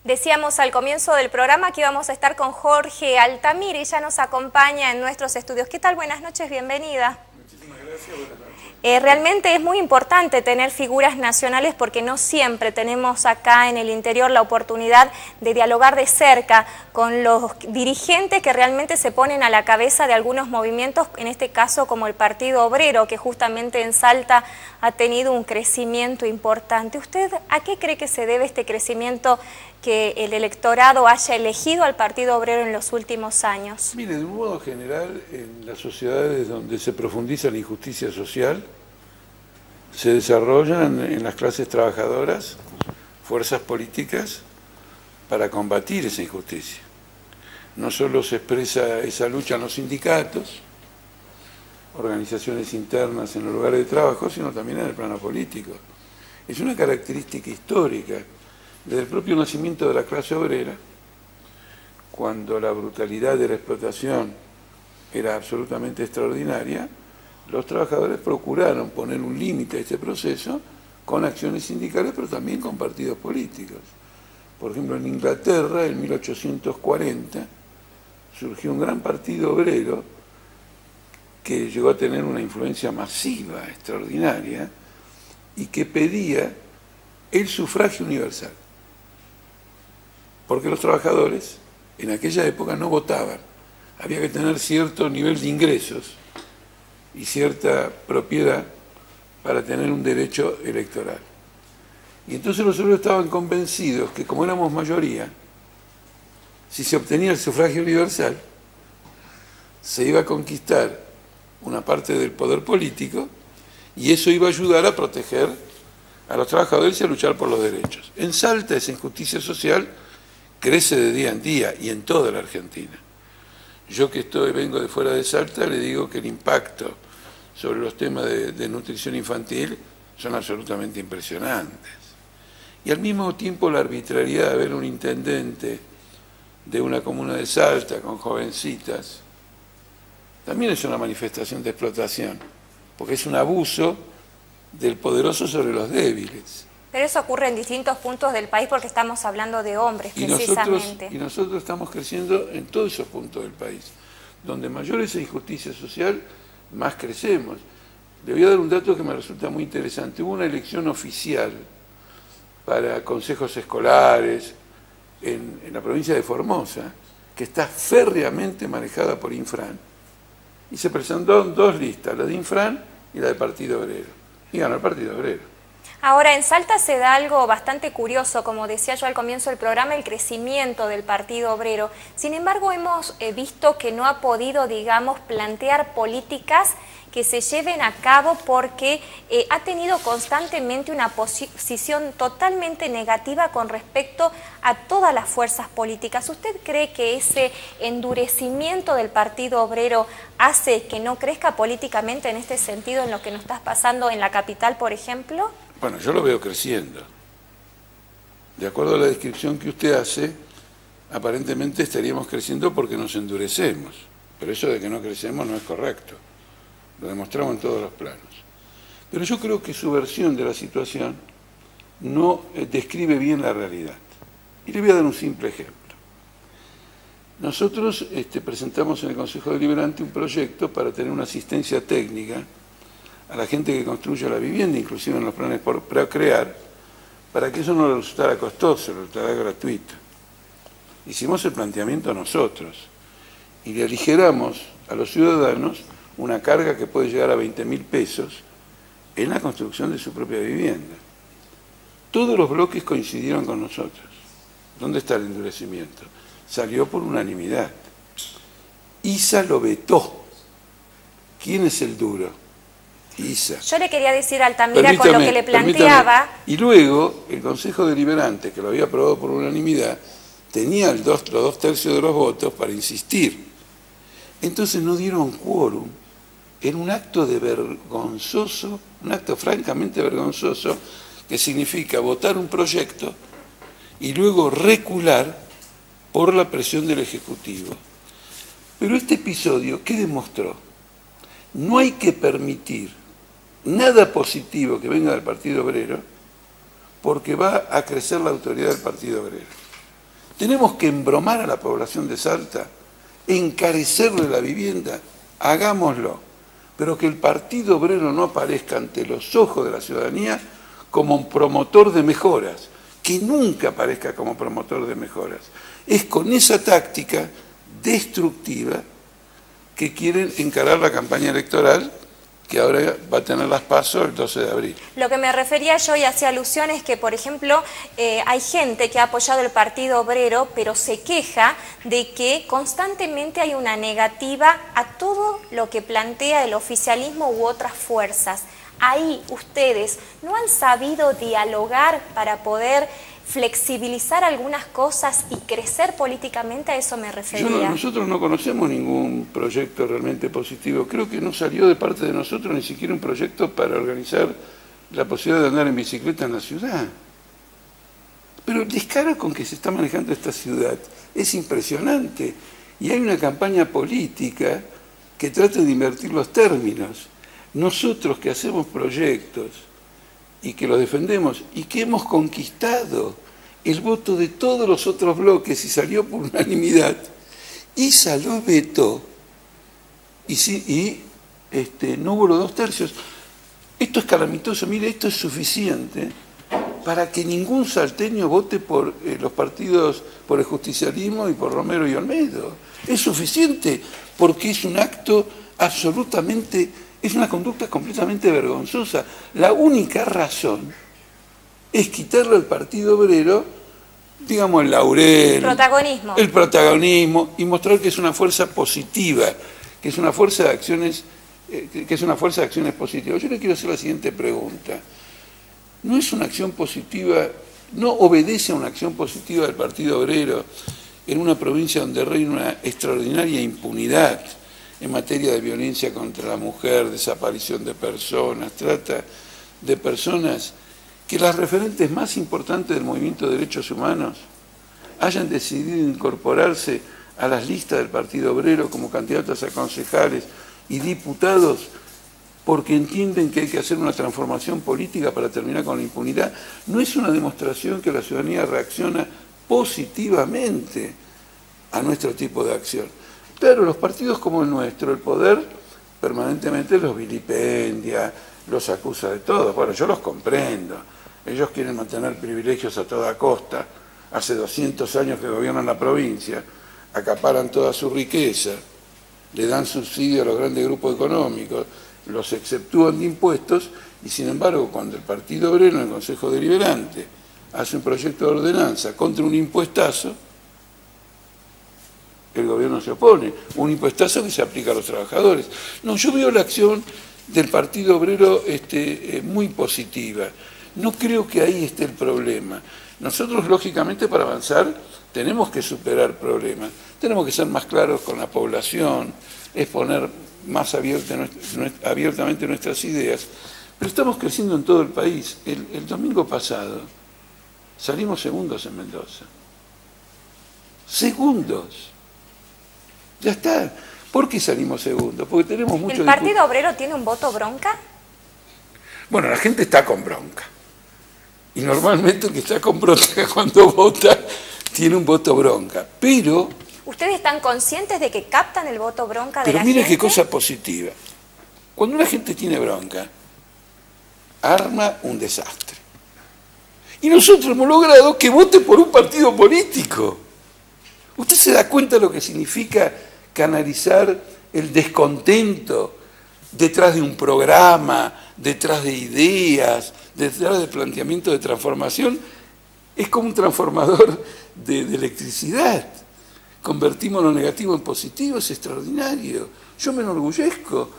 Decíamos al comienzo del programa que íbamos a estar con Jorge Altamira y ya nos acompaña en nuestros estudios. ¿Qué tal? Buenas noches, bienvenida. Muchísimas gracias, buenas noches. Realmente es muy importante tener figuras nacionales porque no siempre tenemos acá en el interior la oportunidad de dialogar de cerca con los dirigentes que realmente se ponen a la cabeza de algunos movimientos, en este caso como el Partido Obrero, que justamente en Salta ha tenido un crecimiento importante. ¿Usted a qué cree que se debe este crecimiento que el electorado haya elegido al Partido Obrero en los últimos años? Mire, de un modo general, en las sociedades donde se profundiza la injusticia social, se desarrollan en las clases trabajadoras fuerzas políticas para combatir esa injusticia. No solo se expresa esa lucha en los sindicatos, organizaciones internas en los lugares de trabajo, sino también en el plano político. Es una característica histórica desde el propio nacimiento de la clase obrera, cuando la brutalidad de la explotación era absolutamente extraordinaria. Los trabajadores procuraron poner un límite a este proceso con acciones sindicales, pero también con partidos políticos. Por ejemplo, en Inglaterra, en 1840, surgió un gran partido obrero que llegó a tener una influencia masiva, extraordinaria, y que pedía el sufragio universal. Porque los trabajadores en aquella época no votaban. Había que tener cierto nivel de ingresos y cierta propiedad para tener un derecho electoral. Y entonces los obreros estaban convencidos que como éramos mayoría, si se obtenía el sufragio universal, se iba a conquistar una parte del poder político y eso iba a ayudar a proteger a los trabajadores y a luchar por los derechos. En Salta esa injusticia social crece de día en día y en toda la Argentina. Yo que vengo de fuera de Salta, le digo que el impacto sobre los temas de nutrición infantil son absolutamente impresionantes. Y al mismo tiempo la arbitrariedad de ver un intendente de una comuna de Salta con jovencitas, también es una manifestación de explotación, porque es un abuso del poderoso sobre los débiles. Pero eso ocurre en distintos puntos del país porque estamos hablando de hombres, precisamente. Y nosotros estamos creciendo en todos esos puntos del país. Donde mayor es la injusticia social, más crecemos. Le voy a dar un dato que me resulta muy interesante. Hubo una elección oficial para consejos escolares en la provincia de Formosa, que está férreamente manejada por Infran. Y se presentaron dos listas, la de Infran y la del Partido Obrero. Y ganó el Partido Obrero. Ahora, en Salta se da algo bastante curioso, como decía yo al comienzo del programa, el crecimiento del Partido Obrero. Sin embargo, hemos visto que no ha podido, digamos, plantear políticas que se lleven a cabo porque ha tenido constantemente una posición totalmente negativa con respecto a todas las fuerzas políticas. ¿Usted cree que ese endurecimiento del Partido Obrero hace que no crezca políticamente en este sentido, en lo que nos está pasando en la capital, por ejemplo? Bueno, yo lo veo creciendo. De acuerdo a la descripción que usted hace, aparentemente estaríamos creciendo porque nos endurecemos. Pero eso de que no crecemos no es correcto. Lo demostramos en todos los planos. Pero yo creo que su versión de la situación no describe bien la realidad. Y le voy a dar un simple ejemplo. Nosotros presentamos en el Consejo Deliberante un proyecto para tener una asistencia técnica a la gente que construye la vivienda, inclusive en los planes por crear, para que eso no le resultara costoso, le resultara gratuito. Hicimos el planteamiento nosotros y le aligeramos a los ciudadanos una carga que puede llegar a 20.000 pesos en la construcción de su propia vivienda. Todos los bloques coincidieron con nosotros. ¿Dónde está el endurecimiento? Salió por unanimidad. ISA lo vetó. ¿Quién es el duro? ISA. Yo le quería decir a Altamira con lo que le planteaba. Y luego el Consejo Deliberante, que lo había aprobado por unanimidad, tenía los 2/3 de los votos para insistir. Entonces no dieron quórum. Era un acto vergonzoso, un acto francamente vergonzoso, que significa votar un proyecto y luego recular por la presión del Ejecutivo. Pero este episodio, ¿qué demostró? No hay que permitir nada positivo que venga del Partido Obrero porque va a crecer la autoridad del Partido Obrero. Tenemos que embromar a la población de Salta, encarecerle la vivienda, hagámoslo, pero que el Partido Obrero no aparezca ante los ojos de la ciudadanía como un promotor de mejoras, que nunca aparezca como promotor de mejoras. Es con esa táctica destructiva que quieren encarar la campaña electoral, que ahora va a tener las PASO el 12 de abril. Lo que me refería yo y hacía alusión es que, por ejemplo, hay gente que ha apoyado el Partido Obrero, pero se queja de que constantemente hay una negativa a todo lo que plantea el oficialismo u otras fuerzas. Ahí ustedes no han sabido dialogar para poder flexibilizar algunas cosas y crecer políticamente, a eso me refería. Nosotros no conocemos ningún proyecto realmente positivo. Creo que no salió de parte de nosotros ni siquiera un proyecto para organizar la posibilidad de andar en bicicleta en la ciudad. Pero el descaro con que se está manejando esta ciudad es impresionante. Y hay una campaña política que trata de invertir los términos. Nosotros que hacemos proyectos y que los defendemos y que hemos conquistado el voto de todos los otros bloques y salió por unanimidad, Issa lo vetó y no hubo los 2 tercios. Esto es calamitoso. Mire, esto es suficiente para que ningún salteño vote por los partidos, por el justicialismo y por Romero y Olmedo. Es suficiente porque es un acto absolutamente, es una conducta completamente vergonzosa. La única razón es quitarle al Partido Obrero, digamos, el laurel, el protagonismo y mostrar que es una fuerza positiva, que es una fuerza de acciones, positivas. Yo le quiero hacer la siguiente pregunta. ¿No es una acción positiva, no obedece a una acción positiva del Partido Obrero en una provincia donde reina una extraordinaria impunidad en materia de violencia contra la mujer, desaparición de personas, trata de personas, que las referentes más importantes del movimiento de derechos humanos hayan decidido incorporarse a las listas del Partido Obrero como candidatas a concejales y diputados porque entienden que hay que hacer una transformación política para terminar con la impunidad? ¿No es una demostración que la ciudadanía reacciona positivamente a nuestro tipo de acción? Claro, los partidos como el nuestro, el poder permanentemente los vilipendia, los acusa de todo. Bueno, yo los comprendo. Ellos quieren mantener privilegios a toda costa. Hace 200 años que gobiernan la provincia, acaparan toda su riqueza, le dan subsidio a los grandes grupos económicos, los exceptúan de impuestos y sin embargo cuando el Partido Obrero en el Consejo Deliberante hace un proyecto de ordenanza contra un impuestazo, el gobierno se opone, un impuestazo que se aplica a los trabajadores. No, yo veo la acción del Partido Obrero muy positiva. No creo que ahí esté el problema. Nosotros, lógicamente, para avanzar tenemos que superar problemas, tenemos que ser más claros con la población, exponer más abiertamente nuestras ideas, pero estamos creciendo en todo el país. El domingo pasado salimos segundos en Mendoza. Segundos. Ya está. ¿Por qué salimos segundos? Porque tenemos mucho... ¿El Partido Obrero tiene un voto bronca? Bueno, la gente está con bronca. Y normalmente el que está con bronca cuando vota tiene un voto bronca. Pero... ¿Ustedes están conscientes de que captan el voto bronca de la gente? Pero mire qué cosa positiva. Cuando una gente tiene bronca, arma un desastre. Y nosotros hemos logrado que vote por un partido político. ¿Usted se da cuenta de lo que significa canalizar el descontento detrás de un programa, detrás de ideas, detrás de planteamiento de transformación? Es como un transformador de electricidad. Convertimos lo negativo en positivo, es extraordinario. Yo me enorgullezco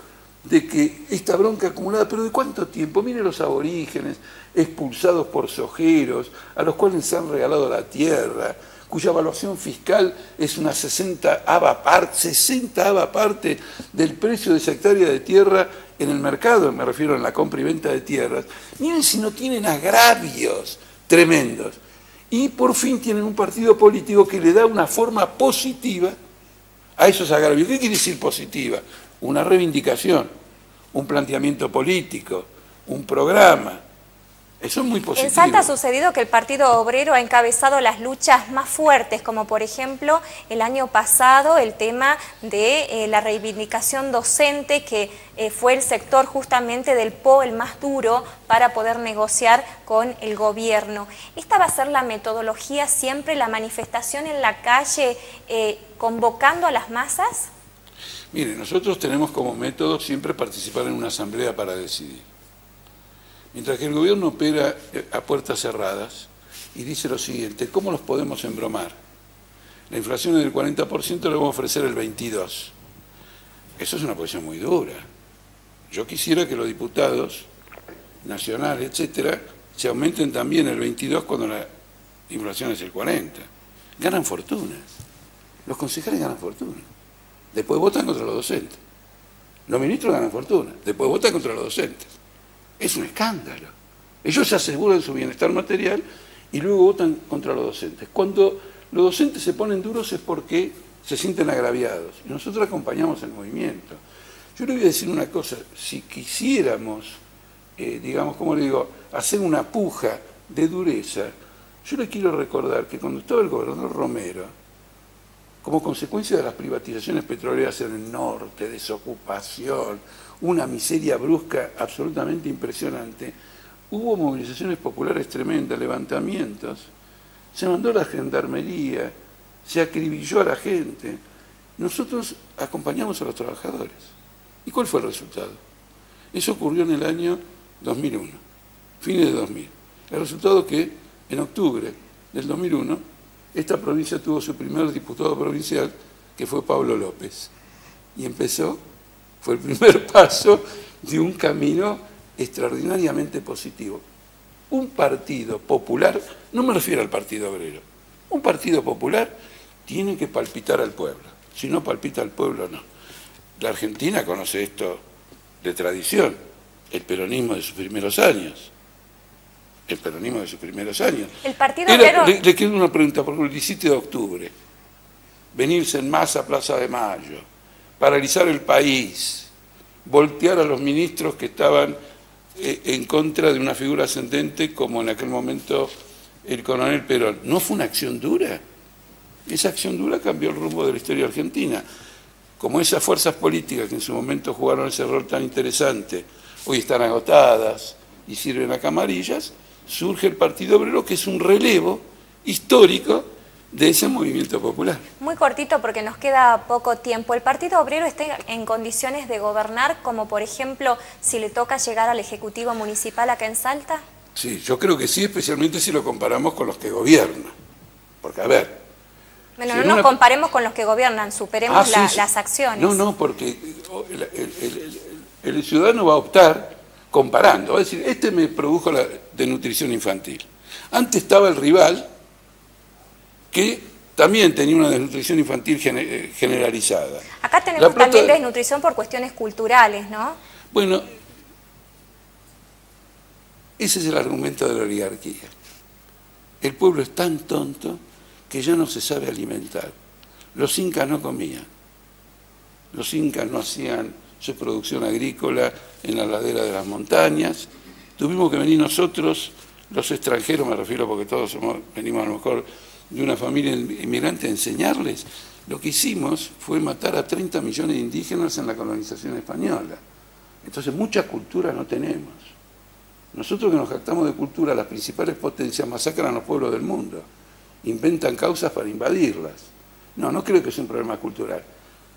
de que esta bronca acumulada, pero ¿de cuánto tiempo? Mire los aborígenes expulsados por sojeros, a los cuales se han regalado la tierra, cuya evaluación fiscal es una 60ava parte del precio de esa hectárea de tierra en el mercado, me refiero en la compra y venta de tierras. Miren si no tienen agravios tremendos. Y por fin tienen un partido político que le da una forma positiva a esos agravios. ¿Qué quiere decir positiva? Una reivindicación, un planteamiento político, un programa. Eso es muy positivo. En Salta ha sucedido que el Partido Obrero ha encabezado las luchas más fuertes, como por ejemplo el año pasado el tema de la reivindicación docente, que fue el sector justamente del PO el más duro para poder negociar con el gobierno. ¿Esta va a ser la metodología siempre, la manifestación en la calle, convocando a las masas? Mire, nosotros tenemos como método siempre participar en una asamblea para decidir. Mientras que el gobierno opera a puertas cerradas y dice lo siguiente: ¿cómo los podemos embromar? La inflación es del 40%, le vamos a ofrecer el 22%. Eso es una posición muy dura. Yo quisiera que los diputados nacionales, etcétera, se aumenten también el 22% cuando la inflación es el 40%. Ganan fortunas. Los concejales ganan fortuna. Después votan contra los docentes. Los ministros ganan fortuna. Después votan contra los docentes. Es un escándalo. Ellos se aseguran su bienestar material y luego votan contra los docentes. Cuando los docentes se ponen duros es porque se sienten agraviados. Y nosotros acompañamos el movimiento. Yo le voy a decir una cosa: si quisiéramos, digamos, como le digo, hacer una puja de dureza, yo le quiero recordar que cuando estaba el gobernador Romero, como consecuencia de las privatizaciones petroleras en el norte, desocupación, una miseria brusca absolutamente impresionante, hubo movilizaciones populares tremendas, levantamientos, se mandó la gendarmería, se acribilló a la gente. Nosotros acompañamos a los trabajadores. ¿Y cuál fue el resultado? Eso ocurrió en el año 2001, fines de 2000. El resultado es que en octubre del 2001 esta provincia tuvo su primer diputado provincial, que fue Pablo López. Y fue el primer paso de un camino extraordinariamente positivo. Un partido popular, no me refiero al Partido Obrero, un partido popular tiene que palpitar al pueblo. Si no palpita al pueblo, no. La Argentina conoce esto de tradición, el peronismo de sus primeros años. El peronismo de sus primeros años. El Partido Obrero... Le quiero una pregunta, por ejemplo, el 17 de octubre, venirse en masa a Plaza de Mayo, paralizar el país, voltear a los ministros que estaban en contra de una figura ascendente como en aquel momento el coronel Perón. ¿No fue una acción dura? Esa acción dura cambió el rumbo de la historia argentina. Como esas fuerzas políticas que en su momento jugaron ese rol tan interesante, hoy están agotadas y sirven a camarillas, surge el Partido Obrero, que es un relevo histórico de ese movimiento popular. Muy cortito porque nos queda poco tiempo. ¿El Partido Obrero está en condiciones de gobernar, como por ejemplo si le toca llegar al Ejecutivo Municipal acá en Salta? Sí, yo creo que sí, especialmente si lo comparamos con los que gobiernan. Porque, a ver... Bueno, no nos comparemos con los que gobiernan, superemos las acciones. No, porque el ciudadano va a optar comparando, va a decir, este me produjo la desnutrición infantil. Antes estaba el rival, que también tenía una desnutrición infantil generalizada. Acá tenemos también desnutrición por cuestiones culturales, ¿no? Bueno, ese es el argumento de la oligarquía. El pueblo es tan tonto que ya no se sabe alimentar. Los incas no comían. Los incas no hacían su producción agrícola en la ladera de las montañas. Tuvimos que venir nosotros, los extranjeros, me refiero porque todos venimos a lo mejor de una familia inmigrante, a enseñarles. Lo que hicimos fue matar a 30 millones de indígenas en la colonización española. Entonces mucha cultura no tenemos. Nosotros que nos jactamos de cultura, las principales potencias masacran a los pueblos del mundo, inventan causas para invadirlas. No creo que sea un problema cultural.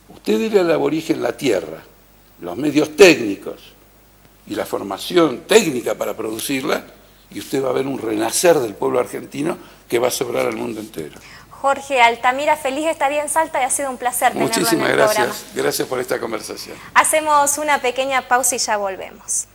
Usted dele al aborigen la tierra, los medios técnicos y la formación técnica para producirla, y usted va a ver un renacer del pueblo argentino que va a sobrar al mundo entero. Jorge Altamira, feliz estadía en Salta y ha sido un placer tenerlo en el programa. Muchísimas gracias. Gracias por esta conversación. Hacemos una pequeña pausa y ya volvemos.